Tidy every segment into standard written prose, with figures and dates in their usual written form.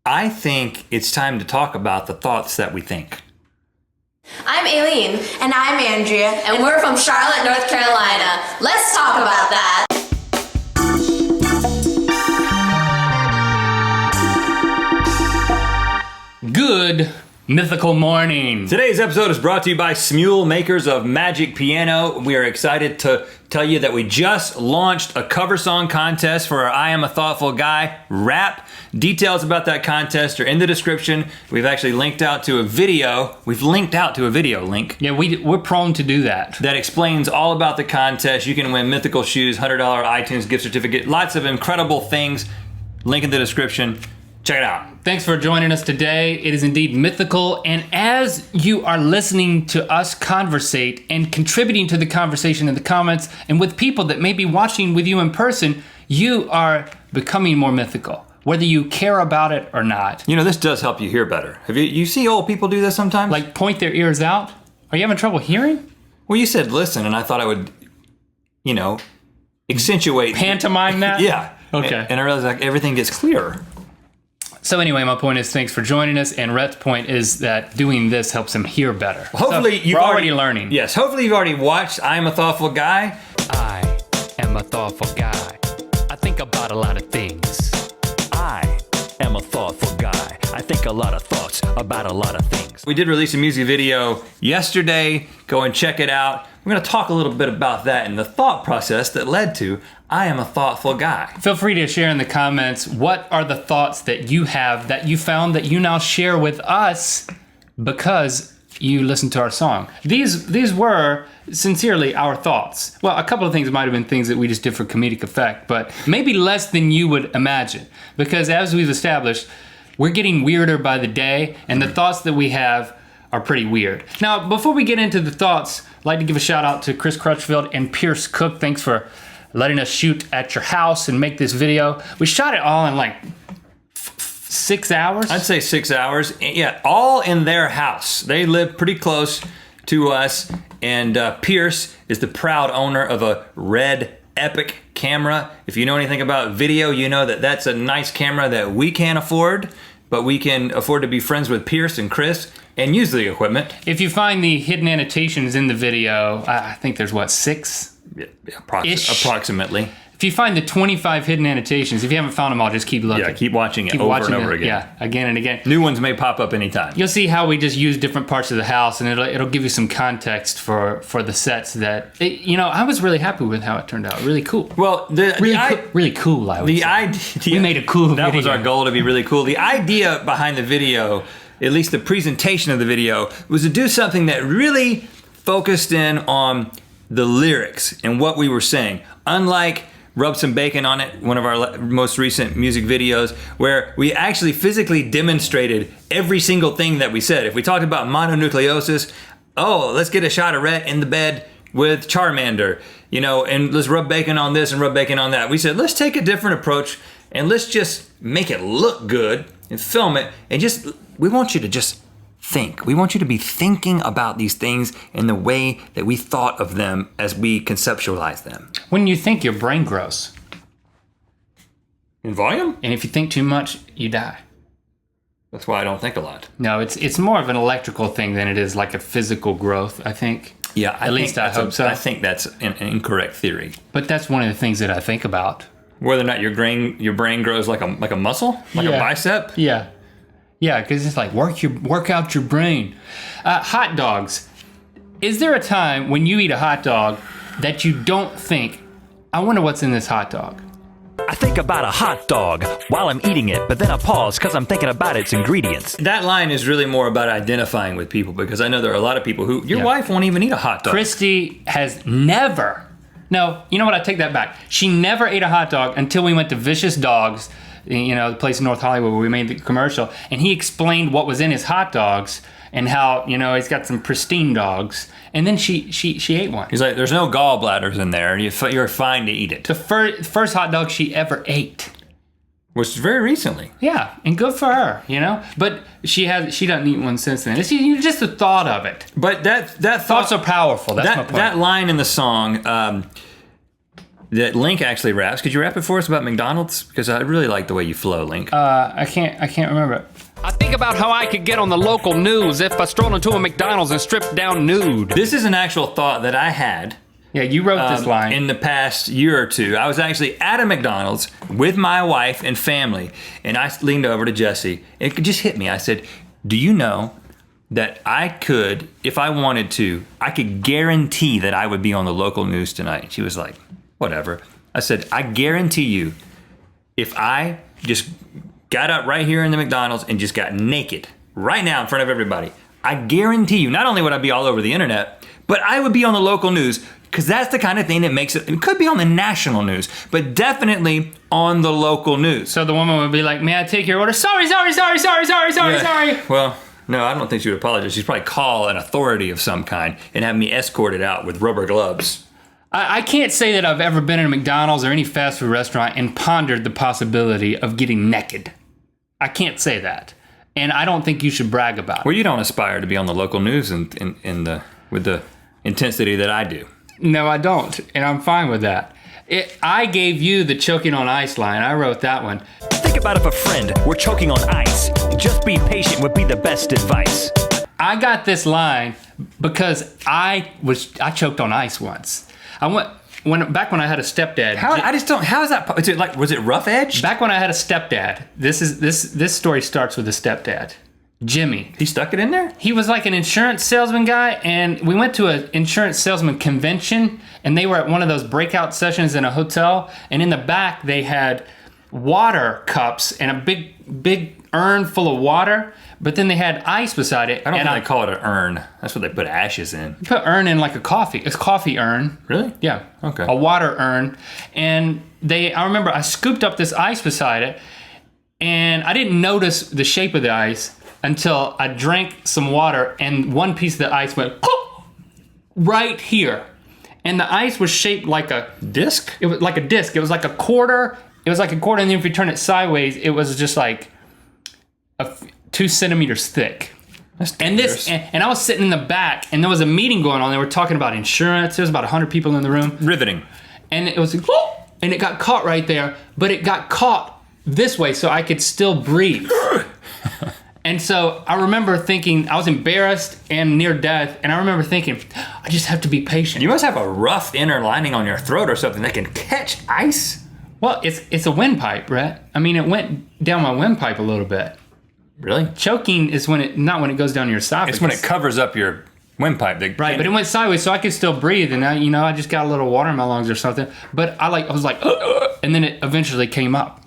I think it's time to talk about the thoughts that we think. I'm Aileen. And I'm Andrea. And we're from Charlotte, North Carolina. Let's talk about that. Good mythical morning. Today's episode is brought to you by Smule, makers of Magic Piano. We are excited to tell you that we just launched a cover song contest for our I Am a Thoughtful Guy rap. Details about that contest are in the description. We've actually linked out to a video. We've linked out to a video link. Yeah, we're prone to do that. That explains all about the contest. You can win mythical shoes, $100 iTunes gift certificate, lots of incredible things. Link in the description. Check it out. Thanks for joining us today. It is indeed mythical, and as you are listening to us conversate and contributing to the conversation in the comments and with people that may be watching with you in person, you are becoming more mythical, whether you care about it or not. You know, this does help you hear better. Have you see old people do this sometimes? Like point their ears out? Are you having trouble hearing? Well, you said listen, and I thought I would, accentuate. Pantomime that? Yeah. Okay. And I realized like everything gets clearer. So anyway, my point is thanks for joining us, and Rhett's point is that doing this helps him hear better. Hopefully you're already learning. Yes, hopefully you've already watched I Am a Thoughtful Guy. I am a thoughtful guy. I think about a lot of things. I am a thoughtful guy. I think a lot of thoughts about a lot of things. We did release a music video yesterday. Go and check it out. We're going to talk a little bit about that and the thought process that led to I Am a Thoughtful Guy. Feel free to share in the comments what are the thoughts that you have that you found that you now share with us because you listened to our song. These were sincerely our thoughts. Well, a couple of things might have been things that we just did for comedic effect, but maybe less than you would imagine. Because as we've established, we're getting weirder by the day, and the thoughts that we have are pretty weird. Now, before we get into the thoughts, I'd like to give a shout out to Chris Crutchfield and Pierce Cook. Thanks for letting us shoot at your house and make this video. We shot it all in like 6 hours? I'd say 6 hours. Yeah, all in their house. They live pretty close to us, and Pierce is the proud owner of a red Epic camera. If you know anything about video, you know that that's a nice camera that we can't afford, but we can afford to be friends with Pierce and Chris and use the equipment. If you find the hidden annotations in the video, I think there's what, 6? Yeah, approximately. If you find the 25 hidden annotations, if you haven't found them all, just keep looking. Yeah, keep watching it over and over again. Yeah, again and again. New ones may pop up anytime. You'll see how we just use different parts of the house, and it'll give you some context for the sets that, I was really happy with how it turned out. Really cool. Well, really cool, I would say. Idea, we made a cool video. That was our goal, to be really cool. The idea behind the video, at least the presentation of the video, was to do something that really focused in on the lyrics and what we were saying. Unlike Rub Some Bacon on It, one of our most recent music videos, where we actually physically demonstrated every single thing that we said. If we talked about mononucleosis, let's get a shot of Rhett in the bed with Charmander, and let's rub bacon on this and rub bacon on that. We said, let's take a different approach and let's just make it look good and film it, and we want you to just think. We want you to be thinking about these things in the way that we thought of them as we conceptualize them. When you think, your brain grows. In volume? And if you think too much, you die. That's why I don't think a lot. No, it's more of an electrical thing than it is like a physical growth, I think. Yeah, at least I hope so. I think that's an incorrect theory. But that's one of the things that I think about. Whether or not your brain grows like a muscle, like a bicep. Yeah. Yeah, because it's like work out your brain. Hot dogs. Is there a time when you eat a hot dog that you don't think, I wonder what's in this hot dog? I think about a hot dog while I'm eating it, but then I pause because I'm thinking about its ingredients. That line is really more about identifying with people, because I know there are a lot of people who, your wife won't even eat a hot dog. Christy has never, no, you know what, I take that back. She never ate a hot dog until we went to Vicious Dogs, the place in North Hollywood where we made the commercial, and he explained what was in his hot dogs and how, he's got some pristine dogs. And then she ate one. He's like, there's no gallbladders in there. You're fine to eat it. The first hot dog she ever ate. Which is very recently. Yeah, and good for her, But she doesn't eat one since then. It's just the thought of it. But that thoughts are powerful. That's my point. That line in the song, that Link actually raps. Could you rap it for us about McDonald's? Because I really like the way you flow, Link. I can't remember it. I think about how I could get on the local news if I strolled into a McDonald's and stripped down nude. This is an actual thought that I had. Yeah, you wrote this line. In the past year or two. I was actually at a McDonald's with my wife and family, and I leaned over to Jesse. It just hit me. I said, do you know that I could, if I wanted to, I could guarantee that I would be on the local news tonight? She was like, whatever. I said, I guarantee you, if I just got up right here in the McDonald's and just got naked right now in front of everybody, I guarantee you, not only would I be all over the internet, but I would be on the local news. Because that's the kind of thing that makes it could be on the national news, but definitely on the local news. So the woman would be like, may I take your order? Sorry. Well, no, I don't think she would apologize. She'd probably call an authority of some kind and have me escorted out with rubber gloves. I can't say that I've ever been in a McDonald's or any fast food restaurant and pondered the possibility of getting naked. I can't say that. And I don't think you should brag about it. Well, you don't aspire to be on the local news with the intensity that I do. No, I don't, and I'm fine with that. I gave you the choking on ice line. I wrote that one. Think about if a friend were choking on ice. Just be patient would be the best advice. I got this line because I choked on ice once. Back when I had a stepdad. How is that? Is it like, was it rough edge? Back when I had a stepdad. This story starts with a stepdad. Jimmy. He stuck it in there? He was like an insurance salesman guy, and we went to an insurance salesman convention, and they were at one of those breakout sessions in a hotel, and in the back they had water cups and a big urn full of water, but then they had ice beside it. I don't think they call it an urn. That's what they put ashes in. You put urn in like a coffee. It's a coffee urn. Really? Yeah. Okay. A water urn. And I remember I scooped up this ice beside it, and I didn't notice the shape of the ice until I drank some water, and one piece of the ice went right here. And the ice was shaped like a disc? It was like a disc. It was like a quarter. It was like a quarter, and then if you turn it sideways, it was just like 2 centimeters thick. And I was sitting in the back, and there was a meeting going on. They were talking about insurance. There was about 100 people in the room. Riveting. And it was like, and it got caught right there, but it got caught this way so I could still breathe. And so I remember thinking, I was embarrassed and near death, and I remember thinking, I just have to be patient. You must have a rough inner lining on your throat or something that can catch ice. Well, it's a windpipe, Rhett. I mean, it went down my windpipe a little bit. Really? Choking is not when it goes down your esophagus. It's when it covers up your windpipe. Right, but it went sideways, so I could still breathe, and I just got a little water in my lungs or something. But I was like, and then it eventually came up.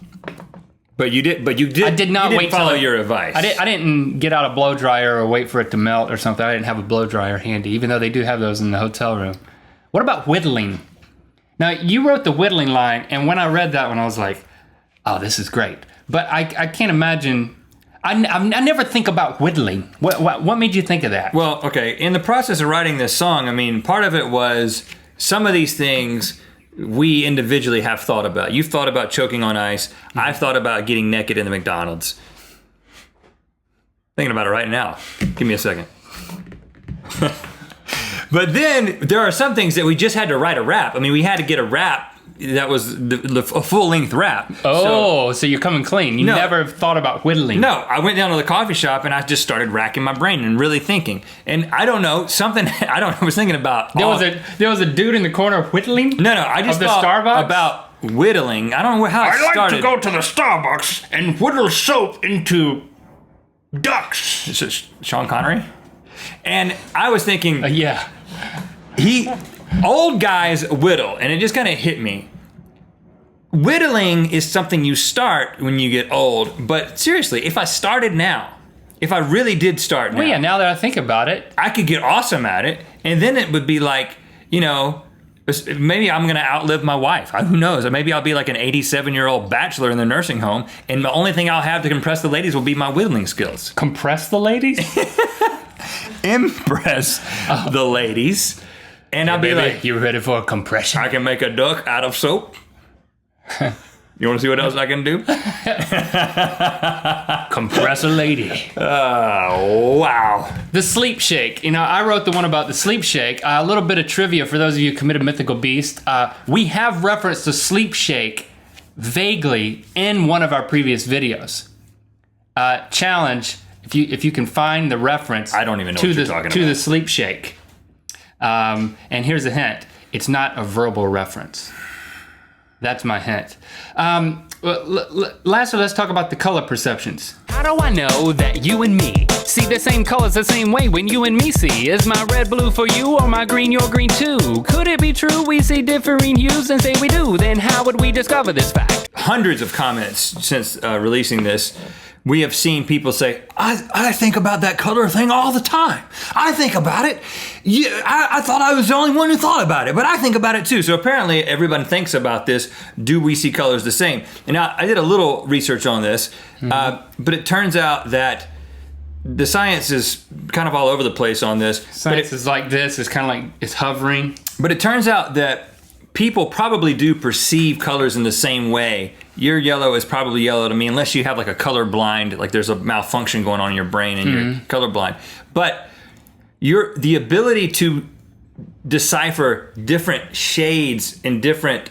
But you did. I did not wait. Follow your advice. I didn't get out a blow dryer or wait for it to melt or something. I didn't have a blow dryer handy, even though they do have those in the hotel room. What about whittling? Now you wrote the whittling line, and when I read that one, I was like, "Oh, this is great." But I can't imagine. I never think about whittling. What made you think of that? Well, okay. In the process of writing this song, I mean, part of it was some of these things we individually have thought about. You've thought about choking on ice. Mm-hmm. I've thought about getting naked in the McDonald's. Thinking about it right now. Give me a second. But then there are some things that we just had to write a rap. I mean, we had to get a rap that was a full-length rap. Oh, so you're coming clean. You never thought about whittling. No, I went down to the coffee shop and I just started racking my brain and really thinking. And I don't know, I was thinking about... There was a dude in the corner whittling? No, I just thought Starbucks? about whittling. I don't know how it started. I like to go to the Starbucks and whittle soap into ducks. Is it Sean Connery? And I was thinking... Yeah. Old guys whittle, and it just kind of hit me. Whittling is something you start when you get old, but seriously, if I started now, if I really did start now... Well, yeah, now that I think about it... I could get awesome at it, and then it would be like, maybe I'm going to outlive my wife. Who knows? Maybe I'll be like an 87-year-old bachelor in the nursing home, and the only thing I'll have to impress the ladies will be my whittling skills. Compress the ladies? Impress the ladies. And I'll be like, you ready for a compression? I can make a duck out of soap. You want to see what else I can do? Compressor lady. Wow. The sleep shake. You know, I wrote the one about the sleep shake. A little bit of trivia for those of you who committed Mythical Beast. We have referenced the sleep shake vaguely in one of our previous videos. Challenge, if you can find the reference. I don't even know what you're talking to about. the sleep shake. And here's a hint. It's not a verbal reference. That's my hint. Lastly, let's talk about the color perceptions. How do I know that you and me see the same colors the same way when you and me see? Is my red blue for you or my green your green too? Could it be true we see differing hues and say we do? Then how would we discover this fact? Hundreds of comments since releasing this. We have seen people say, I think about that color thing all the time. I think about it. Yeah, I thought I was the only one who thought about it, but I think about it too. So apparently everyone thinks about this. Do we see colors the same? And now I did a little research on this, but it turns out that the science is kind of all over the place on this. Science is like this. It's kind of like it's hovering. But it turns out that people probably do perceive colors in the same way. Your yellow is probably yellow to me, unless you have like a color blind, like there's a malfunction going on in your brain and you're colorblind. But the ability to decipher different shades and different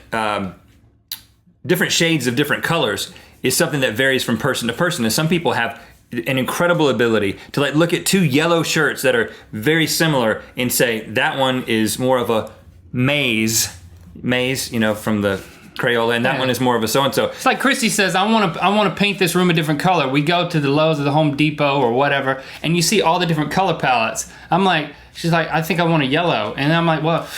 shades of different colors is something that varies from person to person. And some people have an incredible ability to like look at two yellow shirts that are very similar and say that one is more of a maize, you know, from the Crayola, and that one is more of a so-and-so. It's like Christy says, I want to paint this room a different color. We go to the Lowe's or the Home Depot or whatever, and you see all the different color palettes. I'm like, she's like, I think I want a yellow. And I'm like, well,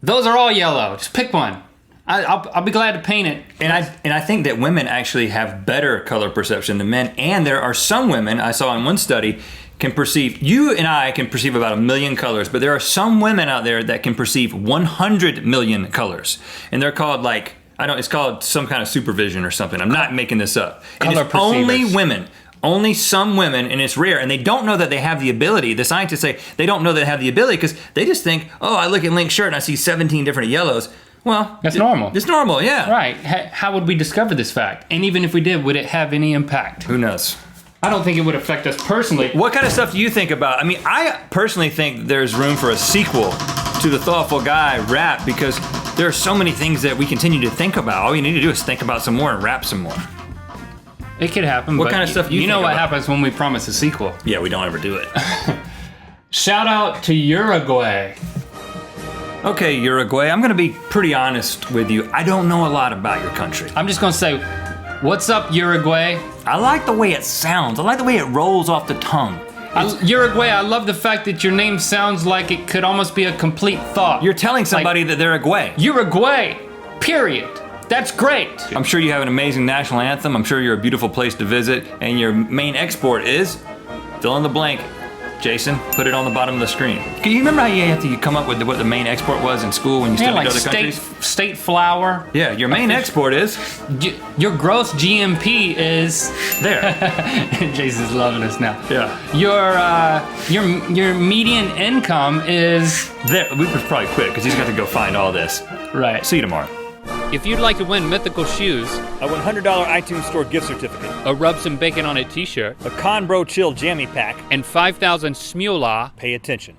those are all yellow. Just pick one. I'll be glad to paint it. And I think that women actually have better color perception than men, and there are some women, I saw in one study, can perceive, you and I can perceive about 1 million colors, but there are some women out there that can perceive 100 million colors. And they're called like, it's called some kind of supervision or something. I'm not making this up. And Color it's only perceivers. women, only some women, and it's rare, and they don't know that they have the ability. The scientists say they don't know they have the ability because they just think, oh, I look at Link's shirt and I see 17 different yellows. Well, That's normal. It's normal, yeah. Right. How would we discover this fact? And even if we did, would it have any impact? Who knows? I don't think it would affect us personally. What kind of stuff do you think about? I mean, I personally think there's room for a sequel to the Thoughtful Guy rap because there are so many things that we continue to think about. All you need to do is think about some more and rap some more. It could happen. What but kind of stuff do you know think what about? happens when we promise a sequel. Yeah, we don't ever do it. Shout out to Uruguay. Okay, Uruguay, I'm going to be pretty honest with you. I don't know a lot about your country. I'm just going to say, what's up, Uruguay? I like the way it sounds. I like the way it rolls off the tongue. Uruguay, I love the fact that your name sounds like it could almost be a complete thought. You're telling somebody that they're a Guay. Uruguay, period. That's great. I'm sure you have an amazing national anthem. I'm sure you're a beautiful place to visit. And your main export is, fill in the blank. Jason, put it on the bottom of the screen. Can you remember how you had to come up with what the main export was in school when you studied like other countries? state flour. Yeah, your main export is Your gross GMP is there. Jason's loving us now. Yeah. Your median income is There. We could probably quit because he's got to go find all this. right. See you tomorrow. If you'd like to win mythical shoes, A $100 iTunes Store gift certificate, a Rub Some Bacon on It t-shirt, a Conbro Chill Jammy Pack, and 5,000 Smule, pay attention.